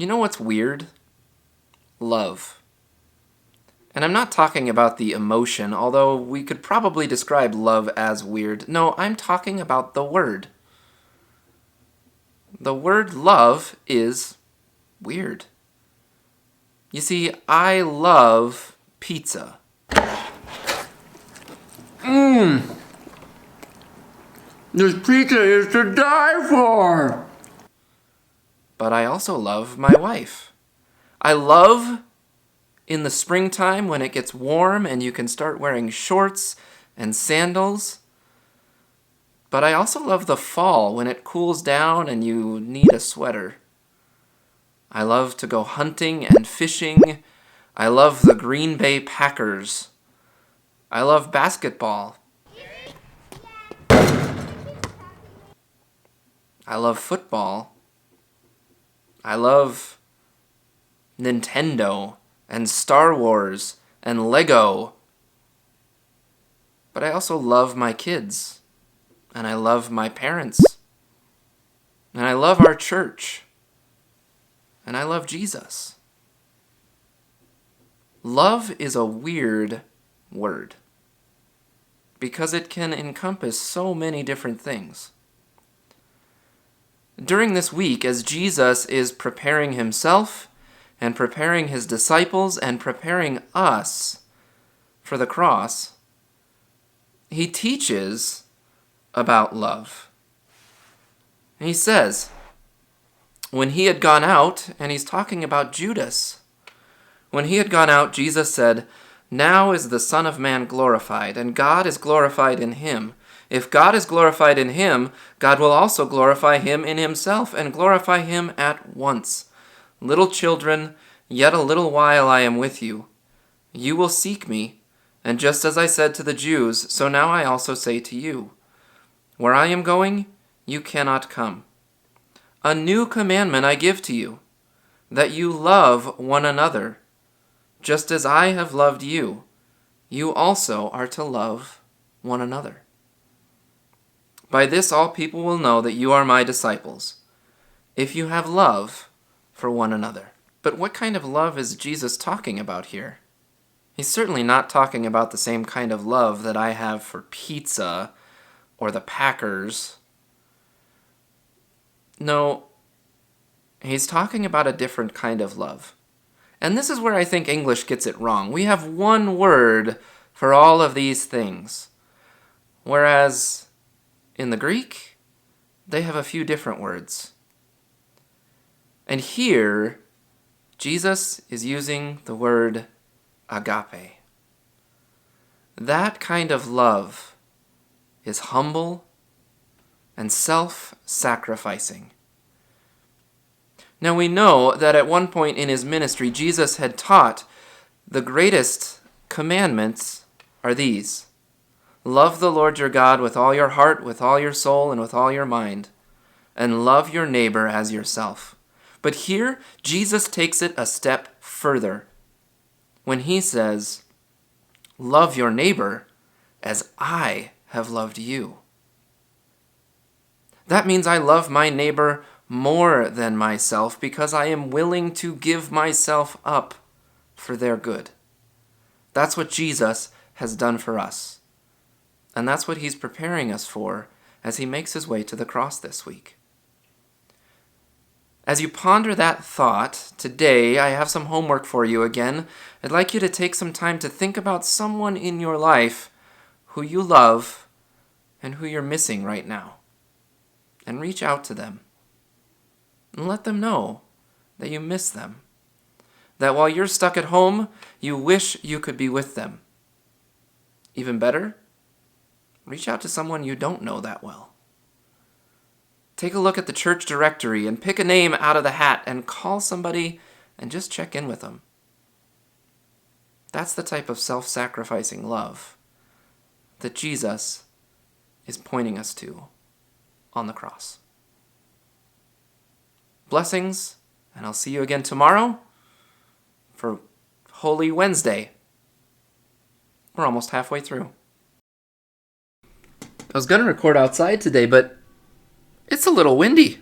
You know what's weird? Love. And I'm not talking about the emotion, although we could probably describe love as weird. No, I'm talking about the word. The word love is weird. You see, I love pizza. This pizza is to die for! But I also love my wife. I love in the springtime when it gets warm and you can start wearing shorts and sandals. But I also love the fall when it cools down and you need a sweater. I love to go hunting and fishing. I love the Green Bay Packers. I love basketball. I love football. I love Nintendo and Star Wars and Lego. But I also love my kids. And I love my parents. And I love our church. And I love Jesus. Love is a weird word because it can encompass so many different things. During this week, as Jesus is preparing himself and preparing his disciples and preparing us for the cross, he teaches about love. And he says, when he had gone out, and he's talking about Judas, when he had gone out, Jesus said, "Now is the Son of Man glorified, and God is glorified in him. If God is glorified in him, God will also glorify him in himself, and glorify him at once. Little children, yet a little while I am with you. You will seek me, and just as I said to the Jews, so now I also say to you. Where I am going, you cannot come. A new commandment I give to you, that you love one another. Just as I have loved you, you also are to love one another. By this all people will know that you are my disciples, if you have love for one another." But what kind of love is Jesus talking about here? He's certainly not talking about the same kind of love that I have for pizza or the Packers. No, he's talking about a different kind of love. And this is where I think English gets it wrong. We have one word for all of these things, whereas in the Greek, they have a few different words. And here, Jesus is using the word agape. That kind of love is humble and self-sacrificing. Now we know that at one point in his ministry, Jesus had taught the greatest commandments are these. Love the Lord your God with all your heart, with all your soul, and with all your mind, and love your neighbor as yourself. But here, Jesus takes it a step further when he says, love your neighbor as I have loved you. That means I love my neighbor more than myself because I am willing to give myself up for their good. That's what Jesus has done for us. And that's what he's preparing us for as he makes his way to the cross this week. As you ponder that thought, today I have some homework for you again. I'd like you to take some time to think about someone in your life who you love and who you're missing right now. And reach out to them. And let them know that you miss them. That while you're stuck at home, you wish you could be with them. Even better, reach out to someone you don't know that well. Take a look at the church directory and pick a name out of the hat and call somebody and just check in with them. That's the type of self-sacrificing love that Jesus is pointing us to on the cross. Blessings, and I'll see you again tomorrow for Holy Wednesday. We're almost halfway through. I was going to record outside today, but it's a little windy.